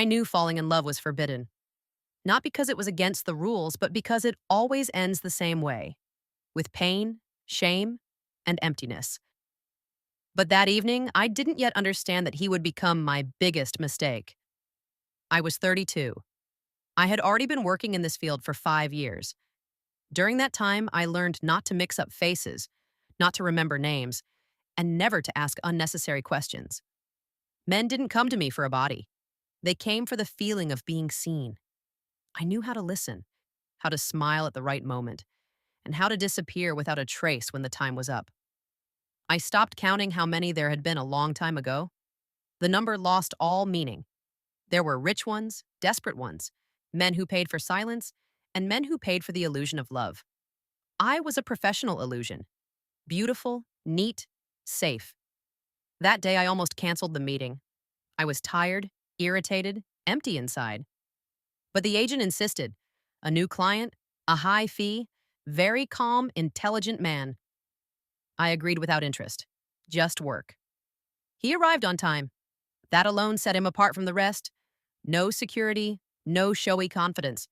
I knew falling in love was forbidden, not because it was against the rules, but because it always ends the same way, with pain, shame, and emptiness. But that evening, I didn't yet understand that he would become my biggest mistake. I was 32. I had already been working in this field for 5 years. During that time, I learned not to mix up faces, not to remember names, and never to ask unnecessary questions. Men didn't come to me for a body. They came for the feeling of being seen. I knew how to listen, how to smile at the right moment, and how to disappear without a trace when the time was up. I stopped counting how many there had been a long time ago. The number lost all meaning. There were rich ones, desperate ones, men who paid for silence, and men who paid for the illusion of love. I was a professional illusion. Beautiful, neat, safe. That day, I almost canceled the meeting. I was tired, irritated, empty inside. But the agent insisted. A new client, a high fee, very calm, intelligent man. I agreed without interest. Just work. He arrived on time. That alone set him apart from the rest. No security, no showy confidence.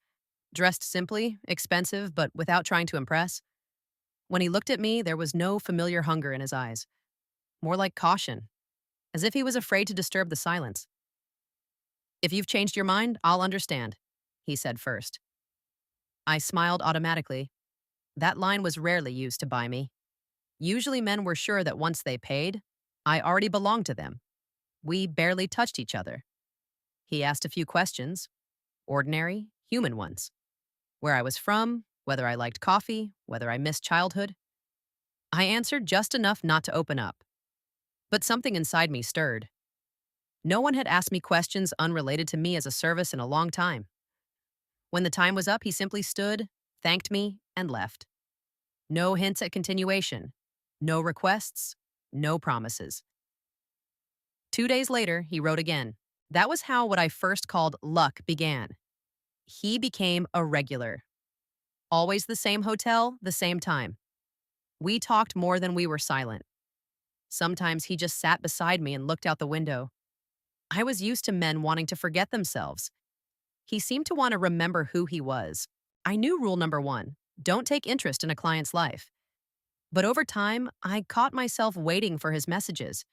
Dressed simply, expensive, but without trying to impress. When he looked at me, there was no familiar hunger in his eyes. More like caution, as if he was afraid to disturb the silence. "If you've changed your mind, I'll understand," he said first. I smiled automatically. That line was rarely used to buy me. Usually men were sure that once they paid, I already belonged to them. We barely touched each other. He asked a few questions, ordinary, human ones. Where I was from, whether I liked coffee, whether I missed childhood. I answered just enough not to open up. But something inside me stirred. No one had asked me questions unrelated to me as a service in a long time. When the time was up, he simply stood, thanked me, and left. No hints at continuation. No requests. No promises. 2 days later, he wrote again. That was how what I first called luck began. He became a regular. Always the same hotel, the same time. We talked more than we were silent. Sometimes he just sat beside me and looked out the window. I was used to men wanting to forget themselves. He seemed to want to remember who he was. I knew rule number one, don't take interest in a client's life. But over time, I caught myself waiting for his messages,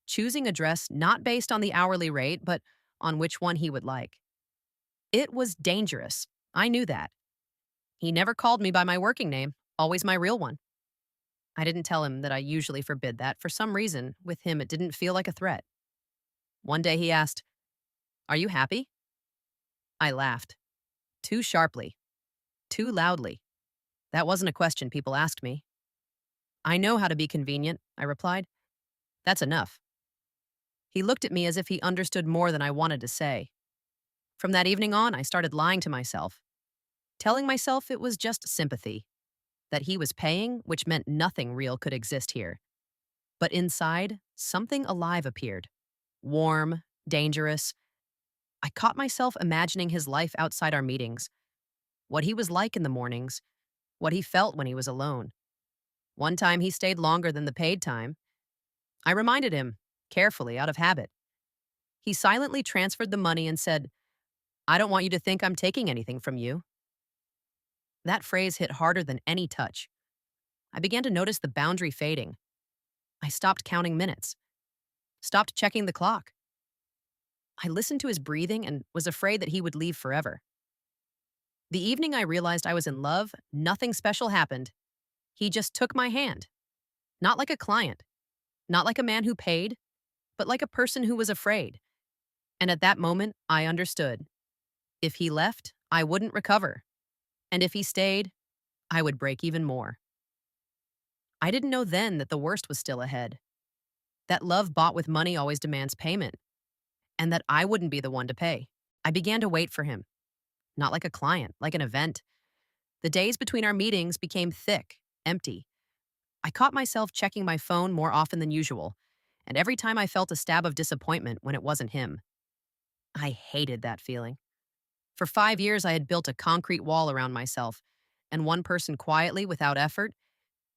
choosing a dress not based on the hourly rate, but on which one he would like. It was dangerous. I knew that. He never called me by my working name, always my real one. I didn't tell him that I usually forbid that. For some reason, with him, it didn't feel like a threat. One day he asked, "Are you happy?" I laughed. Too sharply. Too loudly. That wasn't a question people asked me. "I know how to be convenient," I replied. "That's enough." He looked at me as if he understood more than I wanted to say. From that evening on, I started lying to myself, telling myself it was just sympathy, that he was paying, which meant nothing real could exist here. But inside, something alive appeared. Warm, dangerous. I caught myself imagining his life outside our meetings, what he was like in the mornings, what he felt when he was alone. One time he stayed longer than the paid time. I reminded him, carefully, out of habit. He silently transferred the money and said, "I don't want you to think I'm taking anything from you." That phrase hit harder than any touch. I began to notice the boundary fading. I stopped counting minutes, stopped checking the clock. I listened to his breathing and was afraid that he would leave forever. The evening I realized I was in love, nothing special happened. He just took my hand. Not like a client, not like a man who paid, but like a person who was afraid. And at that moment, I understood. If he left, I wouldn't recover. And if he stayed, I would break even more. I didn't know then that the worst was still ahead. That love bought with money always demands payment. And that I wouldn't be the one to pay. I began to wait for him. Not like a client, like an event. The days between our meetings became thick, empty. I caught myself checking my phone more often than usual, and every time I felt a stab of disappointment when it wasn't him. I hated that feeling. For 5 years, I had built a concrete wall around myself, and one person quietly, without effort,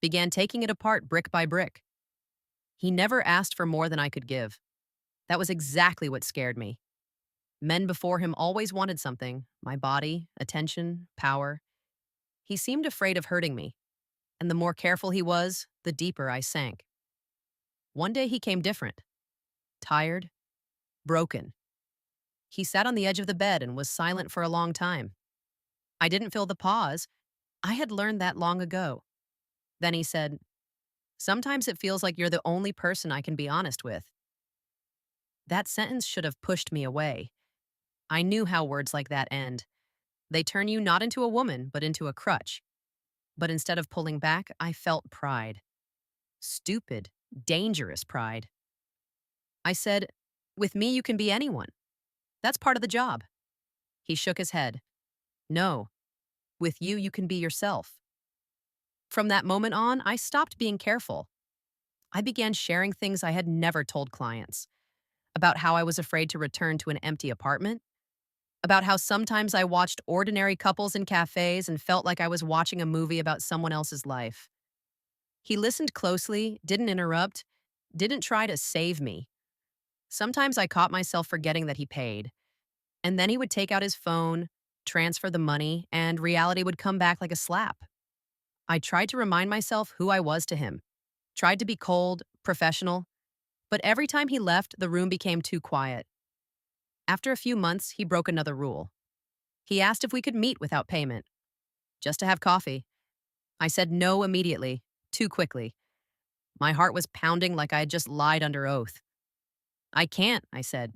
began taking it apart brick by brick. He never asked for more than I could give. That was exactly what scared me. Men before him always wanted something: my body, attention, power. He seemed afraid of hurting me, and the more careful he was, the deeper I sank. One day he came different: tired, broken. He sat on the edge of the bed and was silent for a long time. I didn't feel the pause. I had learned that long ago. Then he said, "Sometimes it feels like you're the only person I can be honest with." That sentence should have pushed me away. I knew how words like that end. They turn you not into a woman, but into a crutch. But instead of pulling back, I felt pride. Stupid, dangerous pride. I said, "With me, you can be anyone. That's part of the job." He shook his head. "No, with you, you can be yourself." From that moment on, I stopped being careful. I began sharing things I had never told clients: about how I was afraid to return to an empty apartment, about how sometimes I watched ordinary couples in cafes and felt like I was watching a movie about someone else's life. He listened closely, didn't interrupt, didn't try to save me. Sometimes I caught myself forgetting that he paid, and then he would take out his phone, transfer the money, and reality would come back like a slap. I tried to remind myself who I was to him, tried to be cold, professional, but every time he left, the room became too quiet. After a few months, he broke another rule. He asked if we could meet without payment, just to have coffee. I said no immediately, too quickly. My heart was pounding like I had just lied under oath. "I can't," I said.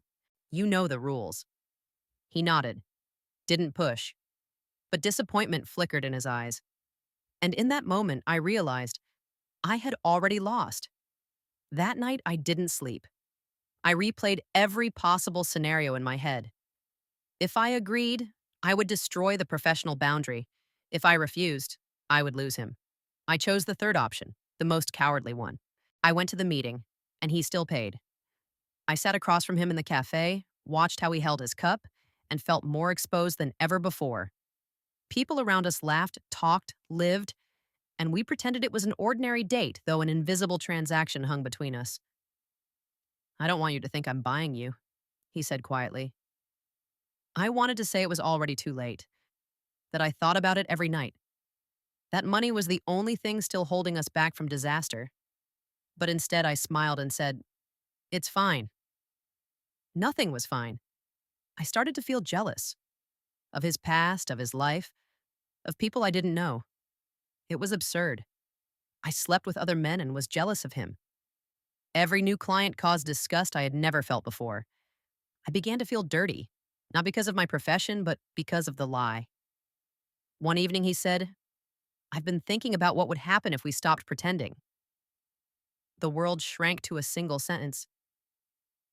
"You know the rules." He nodded, didn't push, but disappointment flickered in his eyes. And in that moment, I realized I had already lost. That night, I didn't sleep. I replayed every possible scenario in my head. If I agreed, I would destroy the professional boundary. If I refused, I would lose him. I chose the third option, the most cowardly one. I went to the meeting, and he still paid. I sat across from him in the cafe, watched how he held his cup, and felt more exposed than ever before. People around us laughed, talked, lived, and we pretended it was an ordinary date, though an invisible transaction hung between us. "I don't want you to think I'm buying you," he said quietly. I wanted to say it was already too late, that I thought about it every night. That money was the only thing still holding us back from disaster. But instead, I smiled and said, "It's fine." Nothing was fine. I started to feel jealous of his past, of his life, of people I didn't know. It was absurd. I slept with other men and was jealous of him. Every new client caused disgust I had never felt before. I began to feel dirty, not because of my profession, but because of the lie. One evening he said, "I've been thinking about what would happen if we stopped pretending." The world shrank to a single sentence.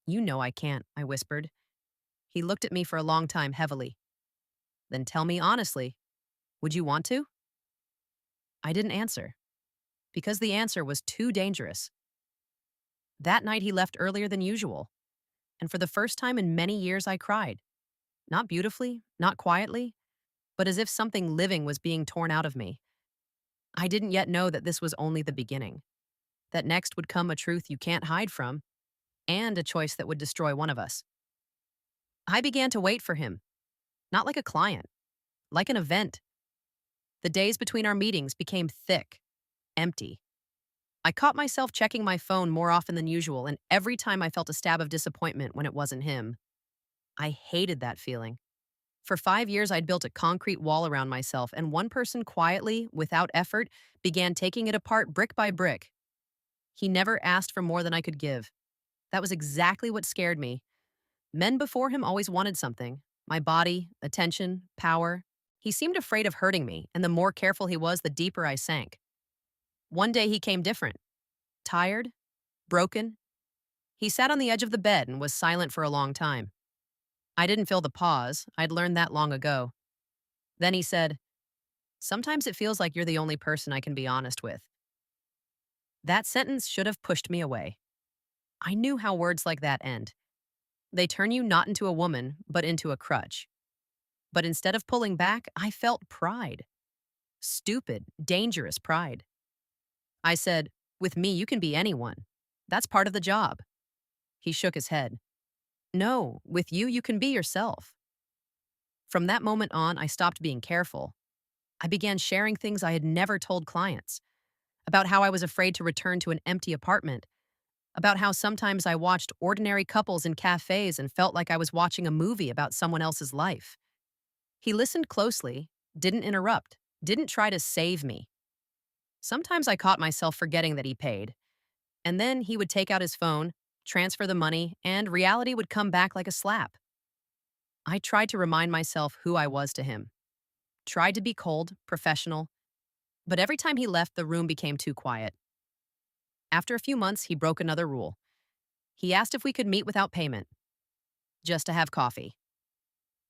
"You know I can't," I whispered. He looked at me for a long time heavily. "Then tell me honestly, would you want to?" I didn't answer, because the answer was too dangerous. That night he left earlier than usual, and for the first time in many years I cried. Not beautifully, not quietly, but as if something living was being torn out of me. I didn't yet know that this was only the beginning, that next would come a truth you can't hide from, and a choice that would destroy one of us. I began to wait for him, not like a client, like an event. The days between our meetings became thick, empty. I caught myself checking my phone more often than usual, and every time I felt a stab of disappointment when it wasn't him. I hated that feeling. For 5 years, I'd built a concrete wall around myself, and one person quietly, without effort, began taking it apart brick by brick. He never asked for more than I could give. That was exactly what scared me. Men before him always wanted something: my body, attention, power. He seemed afraid of hurting me, and the more careful he was, the deeper I sank. One day he came different: tired, broken. He sat on the edge of the bed and was silent for a long time. I didn't feel the pause. I'd learned that long ago. Then he said, "Sometimes it feels like you're the only person I can be honest with." That sentence should have pushed me away. I knew how words like that end. They turn you not into a woman, but into a crutch. But instead of pulling back, I felt pride. Stupid, dangerous pride. I said, "With me, you can be anyone. That's part of the job." He shook his head. No, with you, you can be yourself. From that moment on, I stopped being careful. I began sharing things I had never told clients about how I was afraid to return to an empty apartment, about how sometimes I watched ordinary couples in cafes and felt like I was watching a movie about someone else's life. He listened closely, didn't interrupt, didn't try to save me. Sometimes I caught myself forgetting that he paid, and then he would take out his phone, transfer the money, and reality would come back like a slap. I tried to remind myself who I was to him, tried to be cold, professional, but every time he left, the room became too quiet. After a few months, he broke another rule. He asked if we could meet without payment, just to have coffee.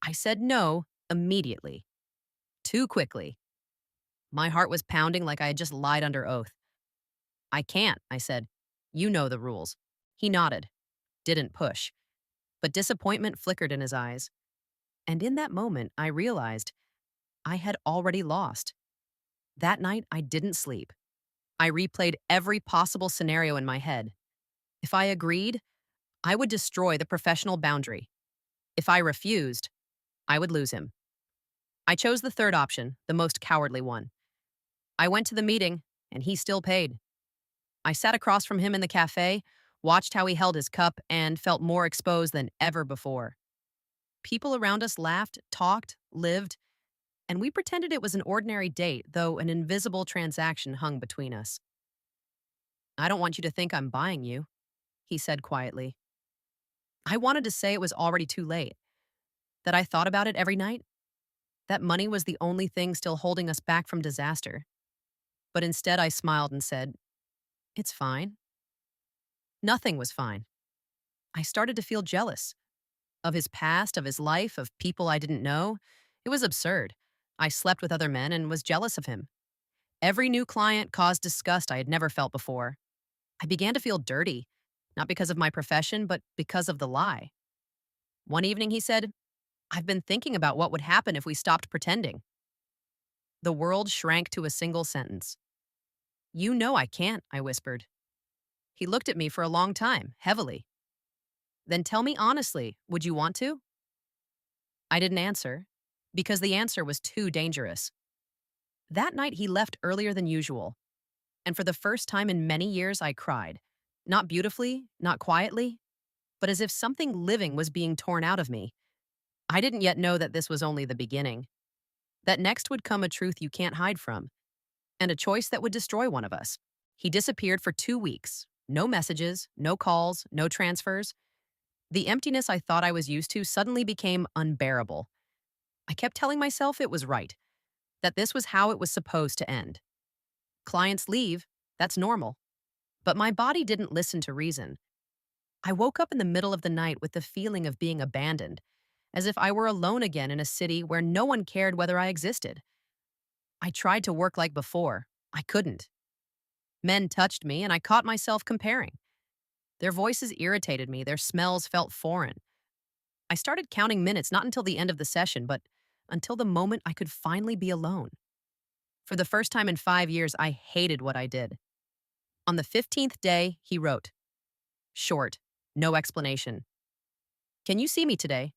I said no immediately, too quickly. My heart was pounding like I had just lied under oath. I can't, I said. You know the rules. He nodded, didn't push, but disappointment flickered in his eyes. And in that moment, I realized I had already lost. That night, I didn't sleep. I replayed every possible scenario in my head. If I agreed, I would destroy the professional boundary. If I refused, I would lose him. I chose the third option, the most cowardly one. I went to the meeting, and he still paid. I sat across from him in the cafe, watched how he held his cup, and felt more exposed than ever before. People around us laughed, talked, lived, and we pretended it was an ordinary date, though an invisible transaction hung between us. I don't want you to think I'm buying you, he said quietly. I wanted to say it was already too late, that I thought about it every night, that money was the only thing still holding us back from disaster. But instead, I smiled and said, it's fine. Nothing was fine. I started to feel jealous of his past, of his life, of people I didn't know. It was absurd. I slept with other men and was jealous of him. Every new client caused disgust I had never felt before. I began to feel dirty, not because of my profession, but because of the lie. One evening, he said, I've been thinking about what would happen if we stopped pretending. The world shrank to a single sentence. You know I can't, I whispered. He looked at me for a long time, heavily. Then tell me honestly, would you want to? I didn't answer, because the answer was too dangerous. That night, he left earlier than usual, and for the first time in many years, I cried. Not beautifully, not quietly, but as if something living was being torn out of me. I didn't yet know that this was only the beginning. That next would come a truth you can't hide from, and a choice that would destroy one of us. He disappeared for 2 weeks. No messages, no calls, no transfers. The emptiness I thought I was used to suddenly became unbearable. I kept telling myself it was right, that this was how it was supposed to end. Clients leave, that's normal. But my body didn't listen to reason. I woke up in the middle of the night with the feeling of being abandoned, as if I were alone again in a city where no one cared whether I existed. I tried to work like before. I couldn't. Men touched me, and I caught myself comparing. Their voices irritated me, their smells felt foreign. I started counting minutes not until the end of the session, but until the moment I could finally be alone. For the first time in 5 years, I hated what I did. On the 15th day, he wrote, short, no explanation. Can you see me today?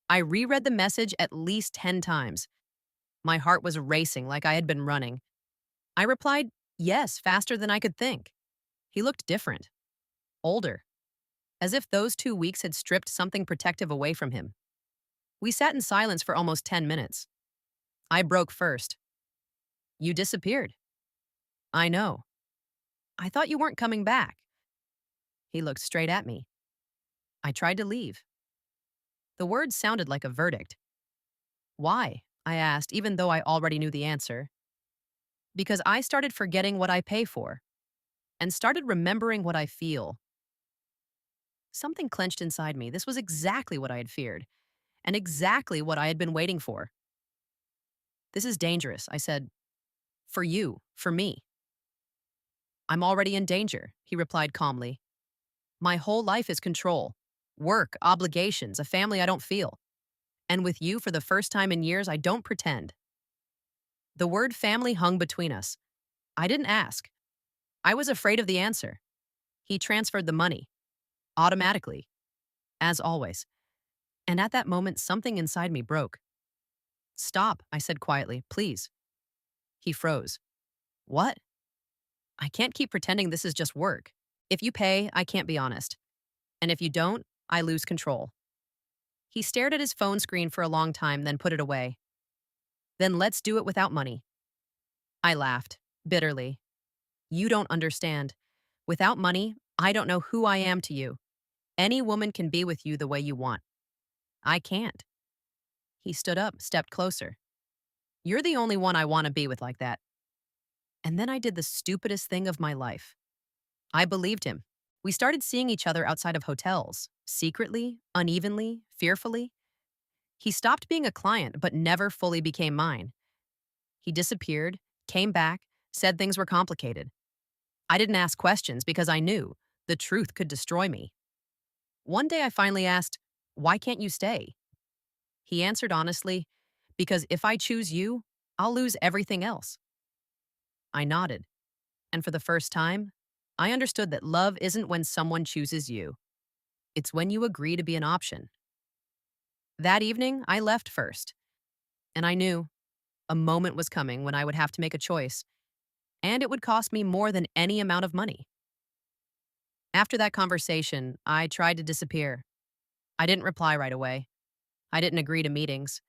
I reread the message at least 10 times. My heart was racing like I had been running. I replied, yes, faster than I could think. He looked different, older, as if those 2 weeks had stripped something protective away from him. We sat in silence for almost 10 minutes. I broke first. You disappeared. I know. I thought you weren't coming back. He looked straight at me. I tried to leave. The words sounded like a verdict. Why? I asked, even though I already knew the answer. Because I started forgetting what I pay for and started remembering what I feel. Something clenched inside me. This was exactly what I had feared and exactly what I had been waiting for. This is dangerous, I said. For you, for me. I'm already in danger, he replied calmly. My whole life is control, work, obligations, a family I don't feel. And with you, for the first time in years, I don't pretend. The word family hung between us. I didn't ask. I was afraid of the answer. He transferred the money, automatically, as always. And at that moment, something inside me broke. Stop, I said quietly, please. He froze. What? I can't keep pretending this is just work. If you pay, I can't be honest. And if you don't, I lose control. He stared at his phone screen for a long time, then put it away. Then let's do it without money. I laughed, bitterly. You don't understand. Without money, I don't know who I am to you. Any woman can be with you the way you want. I can't. He stood up, stepped closer. You're the only one I want to be with like that. And then I did the stupidest thing of my life. I believed him. We started seeing each other outside of hotels, secretly, unevenly, fearfully. He stopped being a client, but never fully became mine. He disappeared, came back, said things were complicated. I didn't ask questions because I knew the truth could destroy me. One day I finally asked, why can't you stay? He answered honestly, because if I choose you, I'll lose everything else. I nodded, and for the first time, I understood that love isn't when someone chooses you. It's when you agree to be an option. That evening, I left first, and I knew a moment was coming when I would have to make a choice, and it would cost me more than any amount of money. After that conversation, I tried to disappear. I didn't reply right away. I didn't agree to meetings.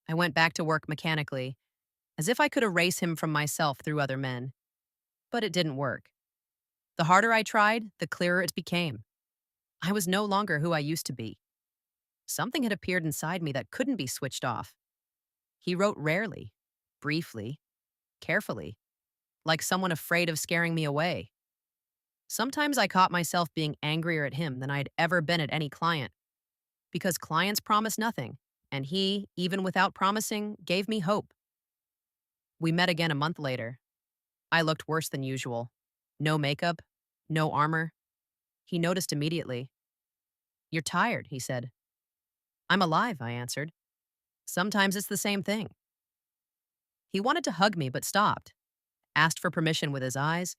I went back to work mechanically, as if I could erase him from myself through other men. But it didn't work. The harder I tried, the clearer it became. I was no longer who I used to be. Something had appeared inside me that couldn't be switched off. He wrote rarely, briefly, carefully, like someone afraid of scaring me away. Sometimes I caught myself being angrier at him than I'd ever been at any client, because clients promise nothing, and he, even without promising, gave me hope. We met again a month later. I looked worse than usual. No makeup, no armor. He noticed immediately. You're tired, he said. I'm alive, I answered. Sometimes it's the same thing. He wanted to hug me but stopped, asked for permission with his eyes,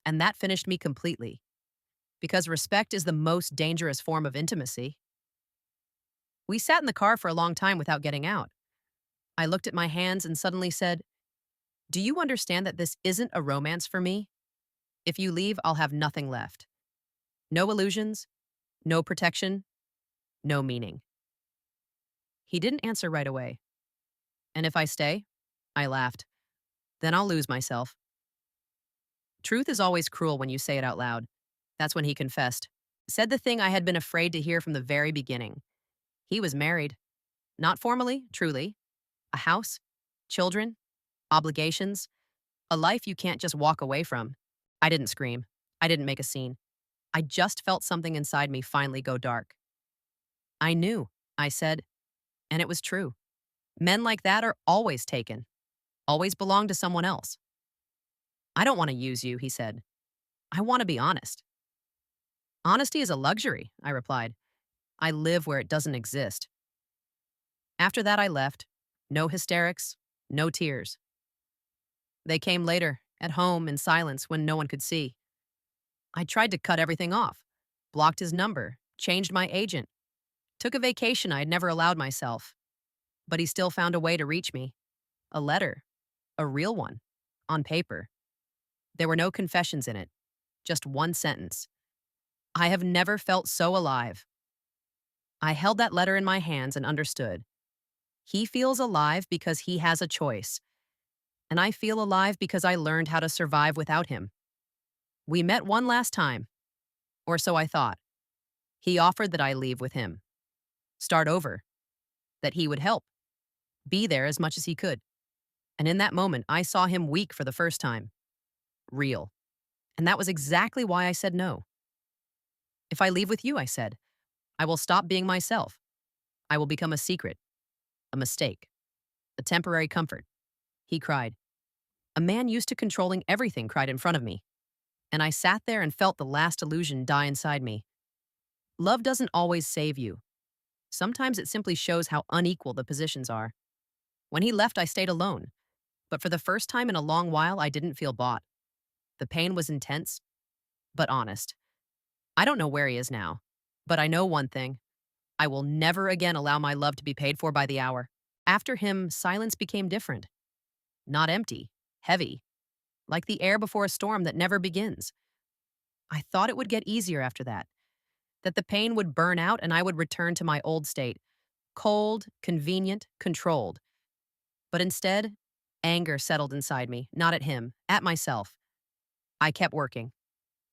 and that finished me completely, because respect is the most dangerous form of intimacy. We sat in the car for a long time without getting out. I looked at my hands and suddenly said, do you understand that this isn't a romance for me? If you leave, I'll have nothing left. No illusions, no protection, no meaning. He didn't answer right away. And if I stay? I laughed. Then I'll lose myself. Truth is always cruel when you say it out loud. That's when he confessed. Said the thing I had been afraid to hear from the very beginning. He was married. Not formally, truly. A house, children, obligations, a life you can't just walk away from. I didn't scream. I didn't make a scene. I just felt something inside me finally go dark. I knew, I said, and it was true. Men like that are always taken, always belong to someone else. I don't want to use you, he said. I want to be honest. Honesty is a luxury, I replied. I live where it doesn't exist. After that, I left. No hysterics, no tears. They came later, at home, in silence, when no one could see. I tried to cut everything off, blocked his number, changed my agent, took a vacation I had never allowed myself. But he still found a way to reach me. A letter, a real one, on paper. There were no confessions in it, just one sentence. I have never felt so alive. I held that letter in my hands and understood. He feels alive because he has a choice. And I feel alive because I learned how to survive without him. We met one last time, or so I thought. He offered that I leave with him. Start over. That he would help. Be there as much as he could. And in that moment, I saw him weak for the first time. Real. And that was exactly why I said no. If I leave with you, I said, I will stop being myself. I will become a secret, a mistake, a temporary comfort. He cried. A man used to controlling everything cried in front of me. And I sat there and felt the last illusion die inside me. Love doesn't always save you. Sometimes it simply shows how unequal the positions are. When he left, I stayed alone. But for the first time in a long while, I didn't feel bought. The pain was intense, but honest. I don't know where he is now. But I know one thing: I will never again allow my love to be paid for by the hour. After him, silence became different. Not empty, heavy, like the air before a storm that never begins. I thought it would get easier after that the pain would burn out and I would return to my old state, cold, convenient, controlled. But instead, anger settled inside me, not at him, at myself. I kept working,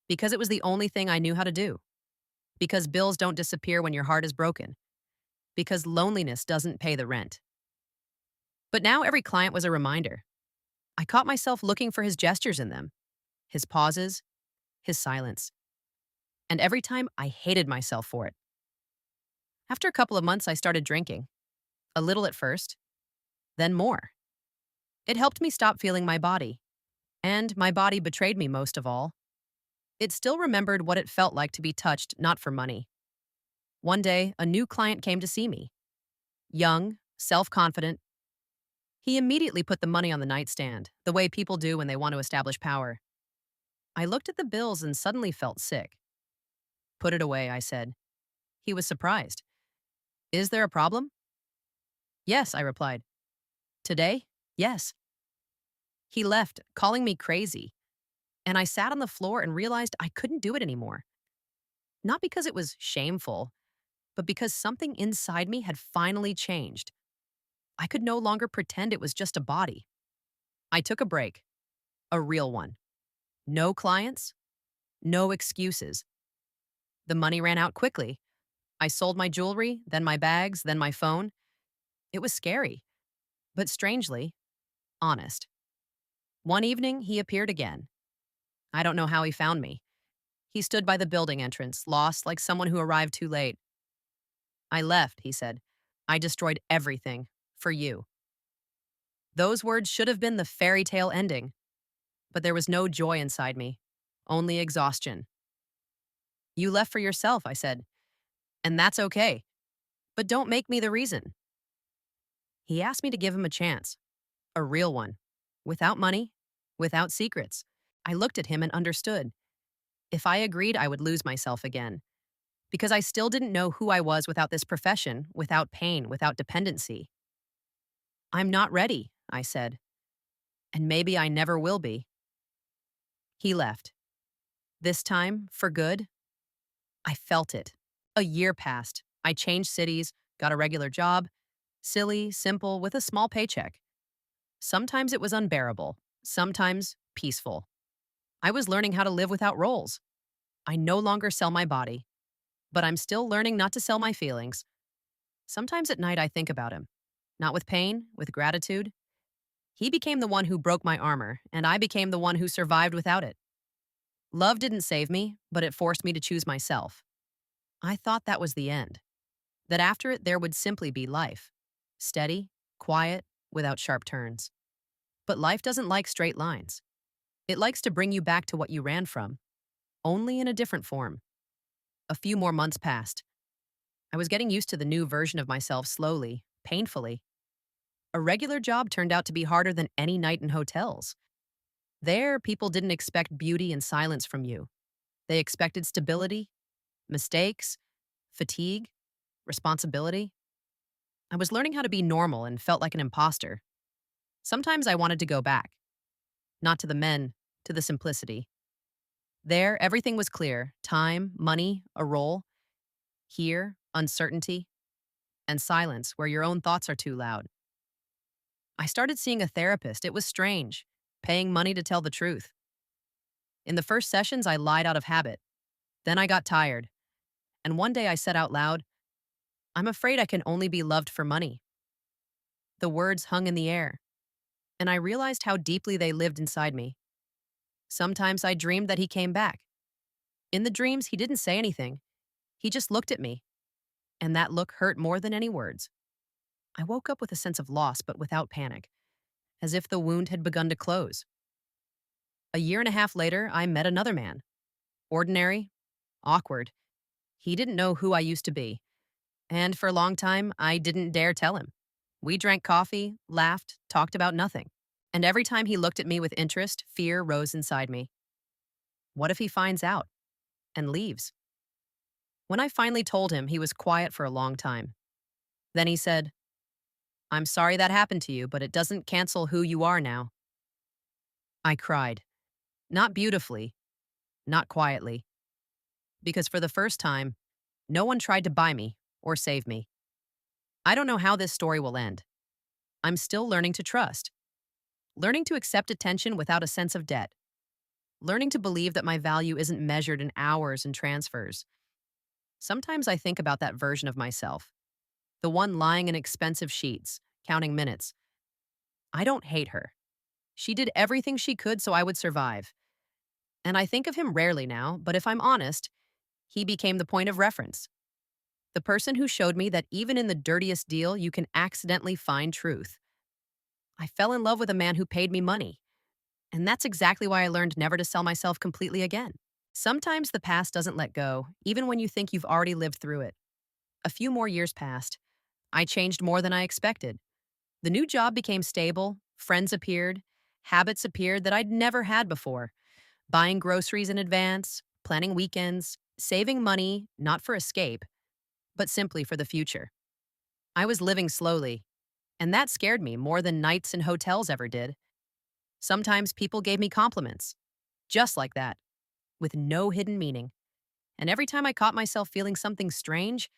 because it was the only thing I knew how to do. Because bills don't disappear when your heart is broken. Because loneliness doesn't pay the rent. But now every client was a reminder. I caught myself looking for his gestures in them, his pauses, his silence. And every time I hated myself for it. After a couple of months, I started drinking. A little at first, then more. It helped me stop feeling my body. And my body betrayed me most of all. It still remembered what it felt like to be touched, not for money. One day, a new client came to see me. Young, self-confident. He immediately put the money on the nightstand, the way people do when they want to establish power. I looked at the bills and suddenly felt sick. Put it away, I said. He was surprised. Is there a problem? Yes, I replied. Today? Yes. He left, calling me crazy. And I sat on the floor and realized I couldn't do it anymore. Not because it was shameful, but because something inside me had finally changed. I could no longer pretend it was just a body. I took a break, a real one. No clients, no excuses. The money ran out quickly. I sold my jewelry, then my bags, then my phone. It was scary, but strangely, honest. One evening, he appeared again. I don't know how he found me. He stood by the building entrance, lost like someone who arrived too late. I left, he said. I destroyed everything for you. Those words should have been the fairy tale ending, but there was no joy inside me, only exhaustion. You left for yourself, I said, and that's okay, but don't make me the reason. He asked me to give him a chance, a real one, without money, without secrets. I looked at him and understood. If I agreed, I would lose myself again, because I still didn't know who I was without this profession, without pain, without dependency. I'm not ready, I said, and maybe I never will be. He left. This time, for good, I felt it. A year passed. I changed cities, got a regular job. Silly, simple, with a small paycheck. Sometimes it was unbearable, sometimes peaceful. I was learning how to live without roles. I no longer sell my body, but I'm still learning not to sell my feelings. Sometimes at night I think about him, not with pain, with gratitude. He became the one who broke my armor, and I became the one who survived without it. Love didn't save me, but it forced me to choose myself. I thought that was the end, that after it there would simply be life. Steady, quiet, without sharp turns. But life doesn't like straight lines. It likes to bring you back to what you ran from, only in a different form. A few more months passed. I was getting used to the new version of myself slowly, painfully. A regular job turned out to be harder than any night in hotels. There, people didn't expect beauty and silence from you. They expected stability, mistakes, fatigue, responsibility. I was learning how to be normal and felt like an imposter. Sometimes I wanted to go back. Not to the men, to the simplicity. There, everything was clear: time, money, a role. Here, uncertainty, and silence where your own thoughts are too loud. I started seeing a therapist. It was strange, paying money to tell the truth. In the first sessions, I lied out of habit. Then I got tired. And one day I said out loud, I'm afraid I can only be loved for money. The words hung in the air, and I realized how deeply they lived inside me. Sometimes I dreamed that he came back. In the dreams, he didn't say anything. He just looked at me, and that look hurt more than any words. I woke up with a sense of loss, but without panic, as if the wound had begun to close. A year and a half later, I met another man. Ordinary, awkward. He didn't know who I used to be, and for a long time, I didn't dare tell him. We drank coffee, laughed, talked about nothing. And every time he looked at me with interest, fear rose inside me. What if he finds out and leaves? When I finally told him, he was quiet for a long time. Then he said, "I'm sorry that happened to you, but it doesn't cancel who you are now." I cried. Not beautifully, not quietly, because for the first time, no one tried to buy me or save me. I don't know how this story will end. I'm still learning to trust, learning to accept attention without a sense of debt, learning to believe that my value isn't measured in hours and transfers. Sometimes I think about that version of myself, the one lying in expensive sheets, counting minutes. I don't hate her. She did everything she could so I would survive. And I think of him rarely now, but if I'm honest, he became the point of reference. The person who showed me that even in the dirtiest deal, you can accidentally find truth. I fell in love with a man who paid me money. And that's exactly why I learned never to sell myself completely again. Sometimes the past doesn't let go, even when you think you've already lived through it. A few more years passed. I changed more than I expected. The new job became stable, friends appeared, habits appeared that I'd never had before. Buying groceries in advance, planning weekends, saving money, not for escape, but simply for the future. I was living slowly, and that scared me more than nights in hotels ever did. Sometimes people gave me compliments, just like that, with no hidden meaning. And every time I caught myself feeling something strange,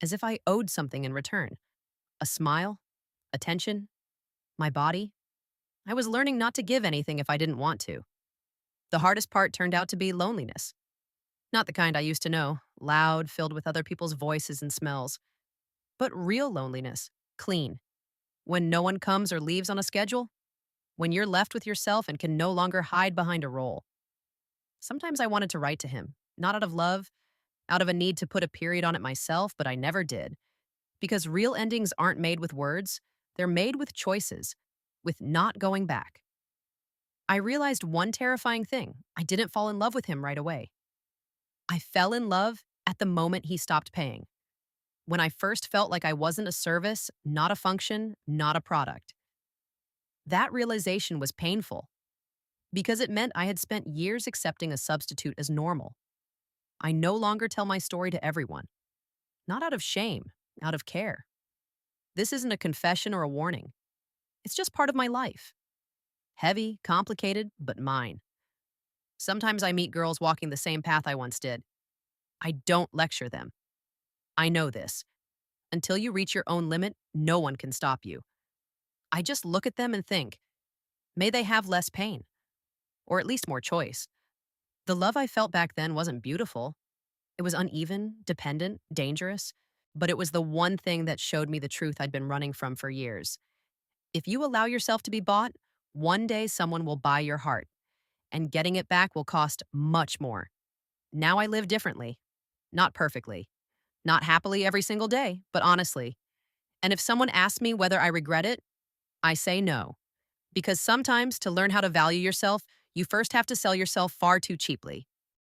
as if I owed something in return, a smile, attention, my body, I was learning not to give anything if I didn't want to. The hardest part turned out to be loneliness. Not the kind I used to know, loud, filled with other people's voices and smells, but real loneliness, clean. When no one comes or leaves on a schedule, when you're left with yourself and can no longer hide behind a role. Sometimes I wanted to write to him, not out of love, out of a need to put a period on it myself, but I never did. Because real endings aren't made with words, they're made with choices, with not going back. I realized one terrifying thing. I didn't fall in love with him right away. I fell in love at the moment he stopped paying. When I first felt like I wasn't a service, not a function, not a product. That realization was painful because it meant I had spent years accepting a substitute as normal. I no longer tell my story to everyone, not out of shame, out of care. This isn't a confession or a warning. It's just part of my life. Heavy, complicated, but mine. Sometimes I meet girls walking the same path I once did. I don't lecture them. I know this. Until you reach your own limit, no one can stop you. I just look at them and think, may they have less pain, or at least more choice. The love I felt back then wasn't beautiful. It was uneven, dependent, dangerous, but it was the one thing that showed me the truth I'd been running from for years. If you allow yourself to be bought, one day someone will buy your heart, and getting it back will cost much more. Now I live differently. Not perfectly. Not happily every single day, but honestly. And if someone asks me whether I regret it, I say no. Because sometimes to learn how to value yourself, you first have to sell yourself far too cheaply.